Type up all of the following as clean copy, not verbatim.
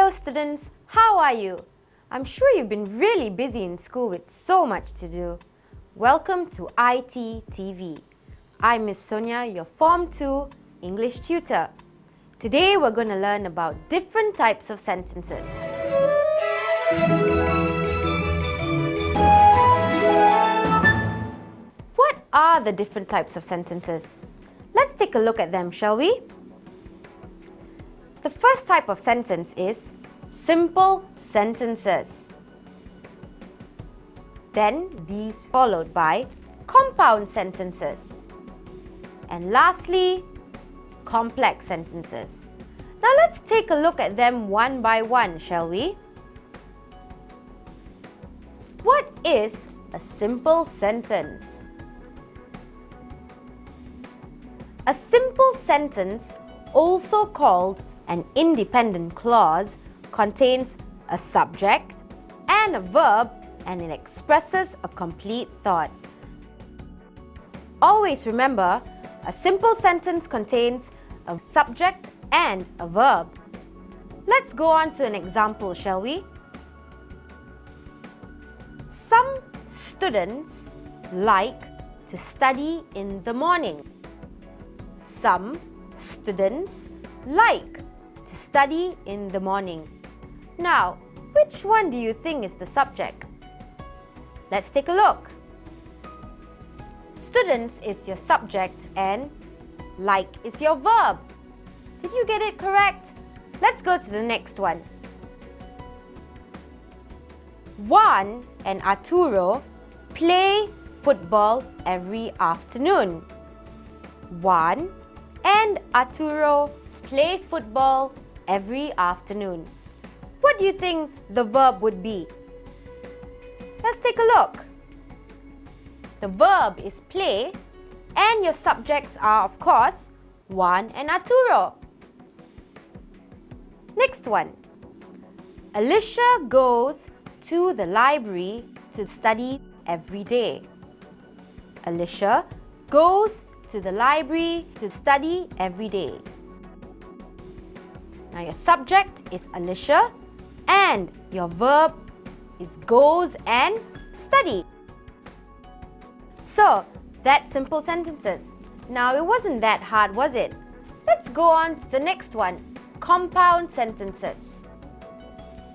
Hello students, how are you? I'm sure you've been really busy in school with so much to do. Welcome to iTTV. I'm Miss Sonia, your Form 2 English tutor. Today we're going to learn about different types of sentences. What are the different types of sentences? Let's take a look at them, shall we? The first type of sentence is simple sentences. Then these followed by compound sentences. And lastly, complex sentences. Now let's take a look at them one by one, shall we? What is a simple sentence? A simple sentence, also called an independent clause, contains a subject and a verb, and it expresses a complete thought. Always remember, a simple sentence contains a subject and a verb. Let's go on to an example, shall we? Some students like to study in the morning. Some students like to study in the morning. Now, which one do you think is the subject? Let's take a look. Students is your subject and like is your verb. Did you get it correct? Let's go to the next one. Juan and Arturo play football every afternoon. Juan and Arturo play football every afternoon. What do you think the verb would be? Let's take a look. The verb is play and your subjects are, of course, Juan and Arturo. Next one. Alicia goes to the library to study every day. Alicia goes to the library to study every day. Now your subject is Alicia and your verb is goes and study. So, that's simple sentences. Now it wasn't that hard, was it? Let's go on to the next one, compound sentences.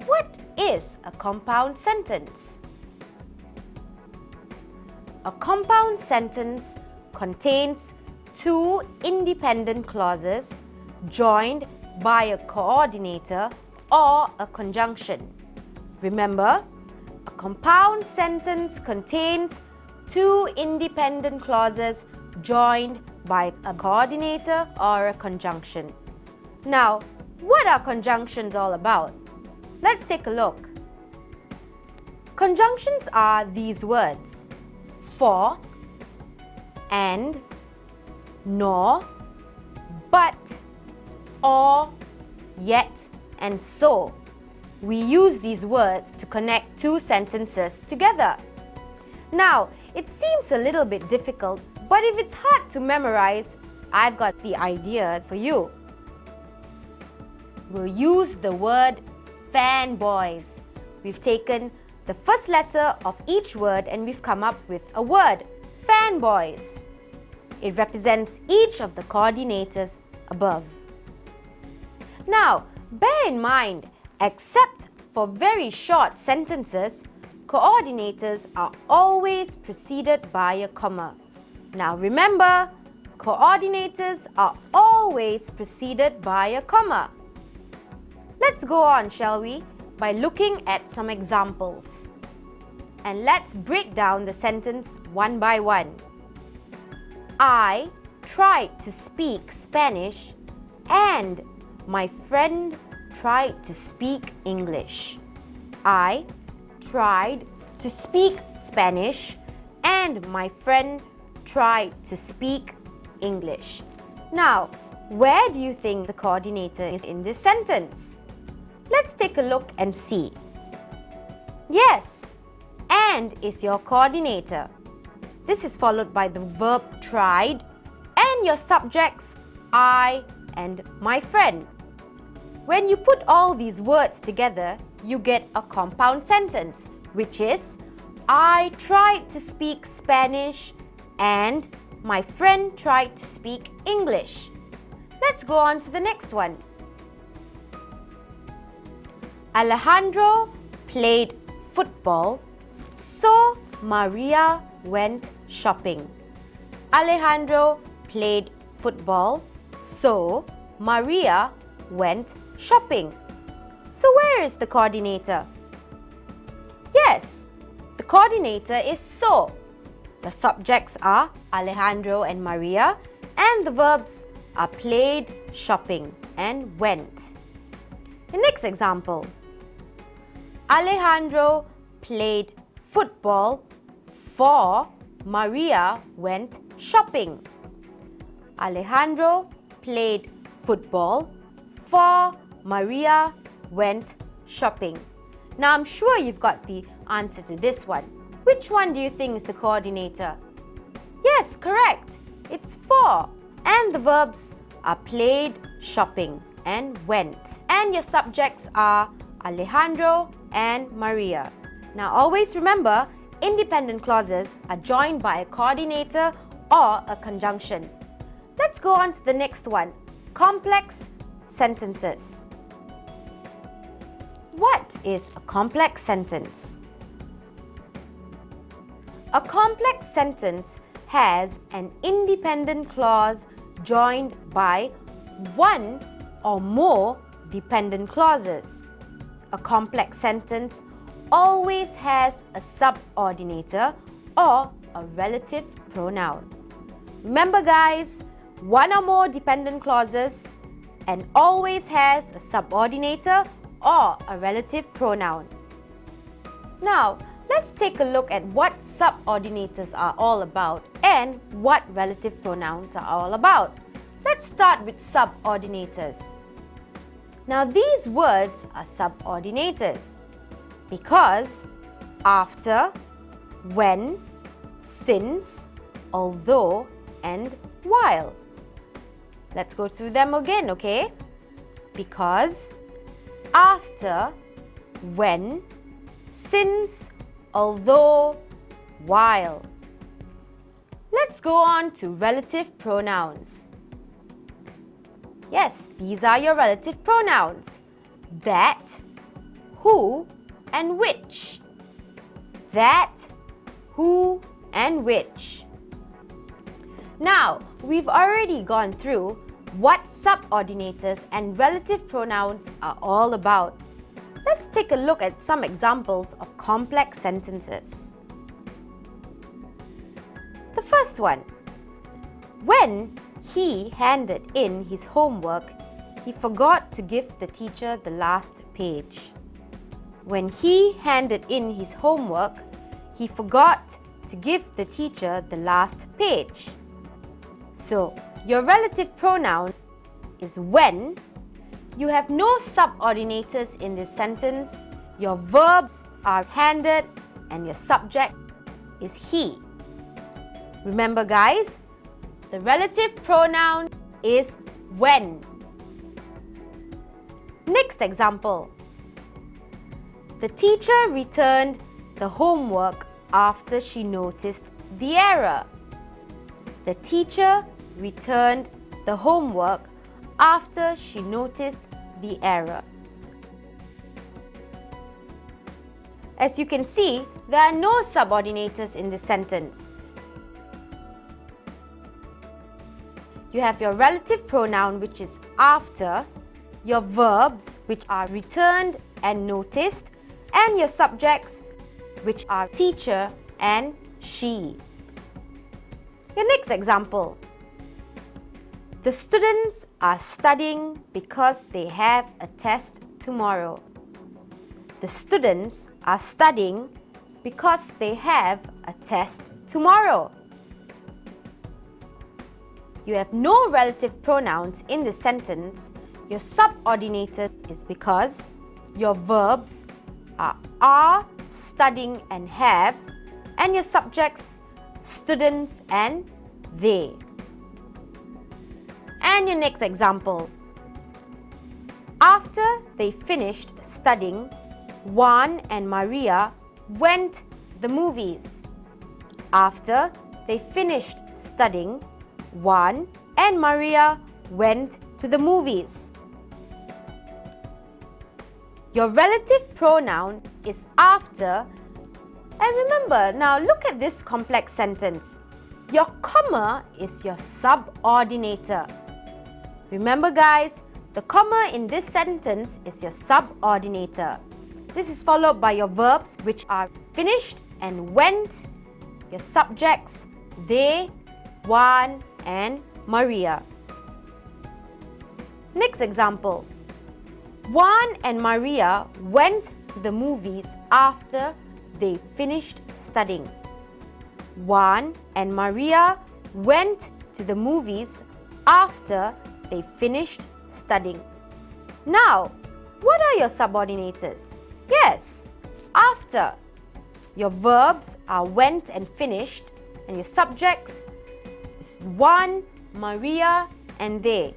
What is a compound sentence? A compound sentence contains two independent clauses joined by a coordinator or a conjunction. Remember, a compound sentence contains two independent clauses joined by a coordinator or a conjunction. Now, what are conjunctions all about? Let's take a look. Conjunctions are these words: for, and, nor, but, or, yet, and so. We use these words to connect two sentences together. Now, it seems a little bit difficult, but if it's hard to memorize, I've got the idea for you. We'll use the word fanboys. We've taken the first letter of each word and we've come up with a word, fanboys. It represents each of the coordinators above. Now, bear in mind, except for very short sentences, coordinators are always preceded by a comma. Now remember, coordinators are always preceded by a comma. Let's go on, shall we, by looking at some examples. And let's break down the sentence one by one. I tried to speak Spanish and my friend tried to speak English. I tried to speak Spanish and my friend tried to speak English. Now, where do you think the coordinator is in this sentence? Let's take a look and see. Yes, and is your coordinator. This is followed by the verb tried and your subjects I and my friend. When you put all these words together, you get a compound sentence, which is I tried to speak Spanish and my friend tried to speak English. Let's go on to the next one. Alejandro played football, so Maria went shopping. Alejandro played football, so Maria went shopping. So where is the coordinator? Yes, the coordinator is so. The subjects are Alejandro and Maria, and the verbs are played, shopping, and went. The next example. Alejandro played football, for Maria went shopping. Alejandro played football, for Maria went shopping. Now I'm sure you've got the answer to this one. Which one do you think is the coordinator? Yes, correct. It's for. And the verbs are played, shopping, and went. And your subjects are Alejandro and Maria. Now always remember, independent clauses are joined by a coordinator or a conjunction. Let's go on to the next one. Complex sentences. What is a complex sentence? A complex sentence has an independent clause joined by one or more dependent clauses. A complex sentence always has a subordinator or a relative pronoun. Remember guys, one or more dependent clauses and always has a subordinator or a relative pronoun. Now, let's take a look at what subordinators are all about and what relative pronouns are all about. Let's start with subordinators. Now, these words are subordinators because after, when, since, although, and while. Let's go through them again, okay? Because, after, when, since, although, while. Let's go on to relative pronouns. Yes, these are your relative pronouns. That, who, and which. That, who, and which. Now, we've already gone through what subordinators and relative pronouns are all about. Let's take a look at some examples of complex sentences. The first one. When he handed in his homework, he forgot to give the teacher the last page. When he handed in his homework, he forgot to give the teacher the last page. So, your relative pronoun is when. You have no subordinators in this sentence. Your verbs are handed and your subject is he. Remember guys, the relative pronoun is when. Next example. The teacher returned the homework after she noticed the error. The teacher returned the homework after she noticed the error. As you can see, there are no subordinators in this sentence. You have your relative pronoun, which is after, your verbs, which are returned and noticed, and your subjects, which are teacher and she. Your next example. The students are studying because they have a test tomorrow. The students are studying because they have a test tomorrow. You have no relative pronouns in this sentence. Your subordinated is because your verbs are, studying, and have, and your subjects, students and they. And your next example. After they finished studying, Juan and Maria went to the movies. After they finished studying, Juan and Maria went to the movies. Your relative pronoun is after. And remember, now look at this complex sentence. Your comma is your subordinator. Remember guys, the comma in this sentence is your subordinator. This is followed by your verbs, which are finished and went, your subjects, they, Juan and Maria. Next example. Juan and Maria went to the movies after they finished studying. Juan and Maria went to the movies after they finished studying. Now, what are your subordinators? Yes, after. Your verbs are went and finished, and your subjects is Juan, Maria, and they.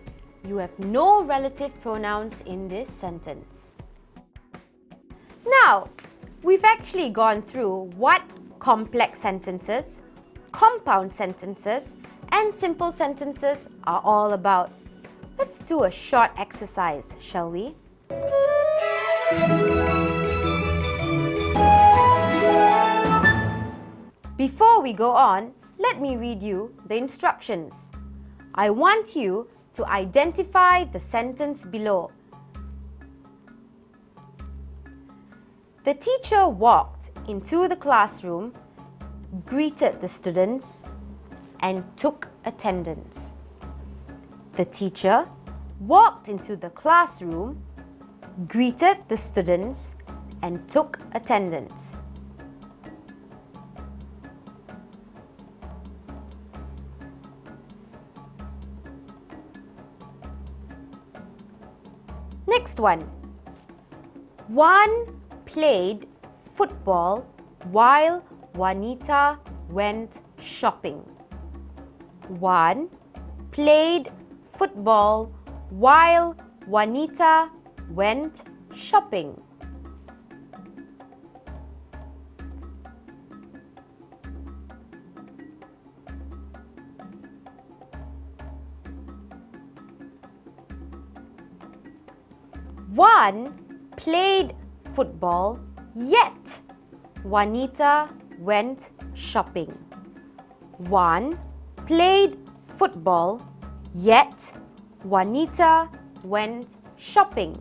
You have no relative pronouns in this sentence. Now, we've actually gone through what complex sentences, compound sentences, and simple sentences are all about. Let's do a short exercise, shall we? Before we go on, let me read you the instructions. I want you to identify the sentence below. The teacher walked into the classroom, greeted the students, and took attendance. The teacher walked into the classroom, greeted the students, and took attendance. Next one. Juan played football while Juanita went shopping. Juan played football while Juanita went shopping. Juan played football, yet Juanita went shopping. Juan played football, yet Juanita went shopping.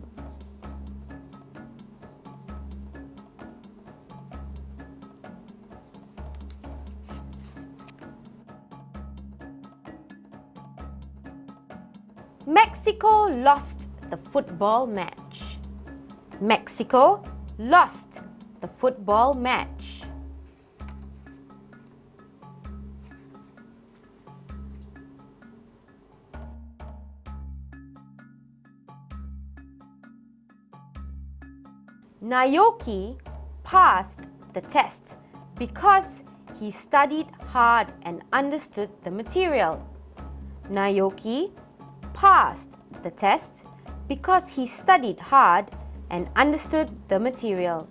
Mexico lost the football match. Mexico lost the football match. Naoki passed the test because he studied hard and understood the material. Naoki passed the test because he studied hard and understood the material.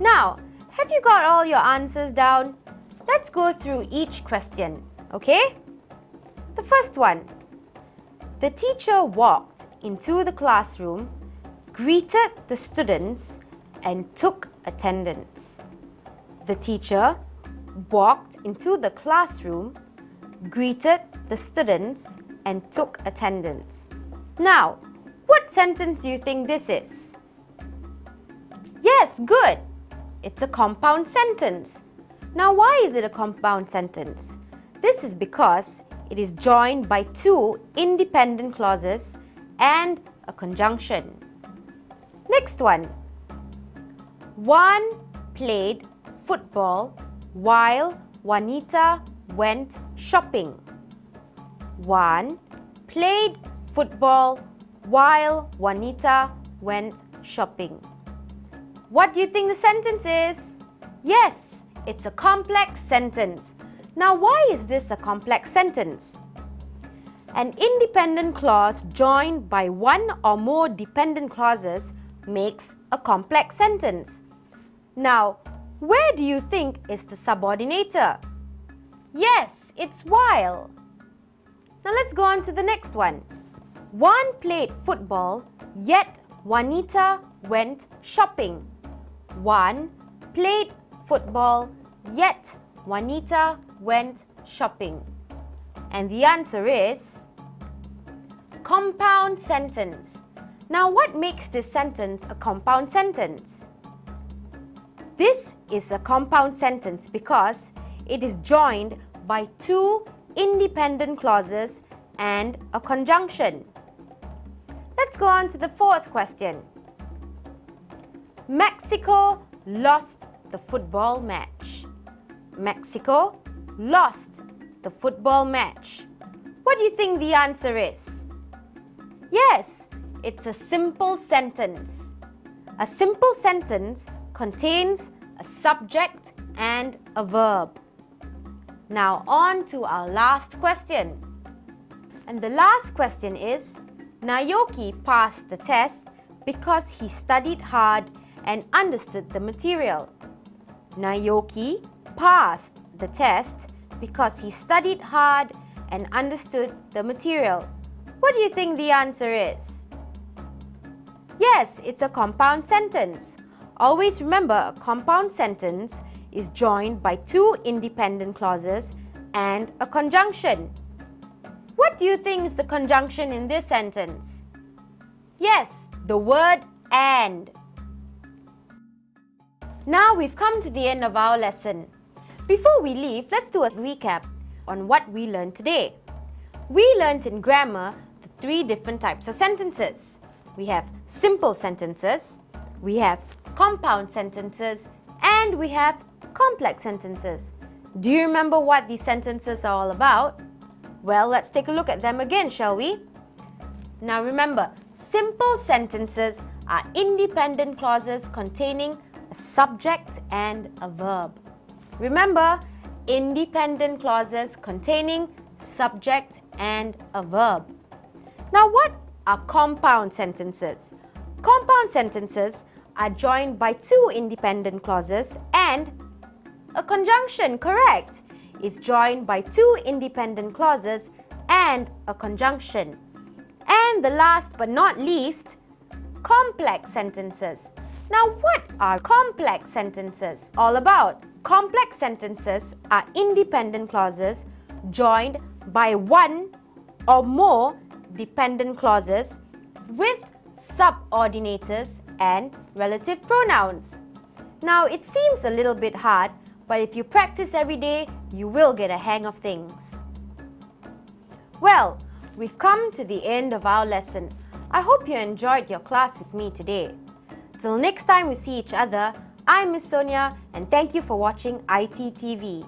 Now, have you got all your answers down? Let's go through each question, okay? The first one. The teacher walked into the classroom, greeted the students, and took attendance. The teacher walked into the classroom, greeted the students, and took attendance. Now, what sentence do you think this is? Yes, good. It's a compound sentence. Now, why is it a compound sentence? This is because it is joined by two independent clauses and a conjunction. Next one. Juan played football while Juanita went shopping. Juan played football while Juanita went shopping. What do you think the sentence is? Yes, it's a complex sentence. Now, why is this a complex sentence? An independent clause joined by one or more dependent clauses makes a complex sentence. Now, where do you think is the subordinator? Yes, it's while. Now let's go on to the next one. One played football, yet Juanita went shopping. One played football, yet Juanita went shopping. And the answer is compound sentence. Now, what makes this sentence a compound sentence? This is a compound sentence because it is joined by two independent clauses and a conjunction. Let's go on to the fourth question. Mexico lost the football match. Mexico lost the football match. What do you think the answer is? Yes, it's a simple sentence. A simple sentence contains a subject and a verb. Now on to our last question. And the last question is, Naoki passed the test because he studied hard and understood the material. Naoki passed the test because he studied hard and understood the material. What do you think the answer is? Yes, it's a compound sentence. Always remember, a compound sentence is joined by two independent clauses and a conjunction. What do you think is the conjunction in this sentence? Yes, the word and. Now we've come to the end of our lesson. Before we leave, let's do a recap on what we learned today. We learned in grammar the three different types of sentences. We have simple sentences, we have compound sentences, and we have complex sentences. Do you remember what these sentences are all about? Well, let's take a look at them again, shall we? Now remember, simple sentences are independent clauses containing a subject and a verb. Remember, independent clauses containing subject and a verb. Now, what are compound sentences? Compound sentences are joined by two independent clauses and a conjunction, correct? It's joined by two independent clauses and a conjunction. And the last but not least, complex sentences. Now, what are complex sentences all about? Complex sentences are independent clauses joined by one or more dependent clauses with subordinators and relative pronouns. Now, it seems a little bit hard, but if you practice every day, you will get a hang of things. Well, we've come to the end of our lesson. I hope you enjoyed your class with me today. Till next time we see each other, I'm Miss Sonia and thank you for watching iTTV.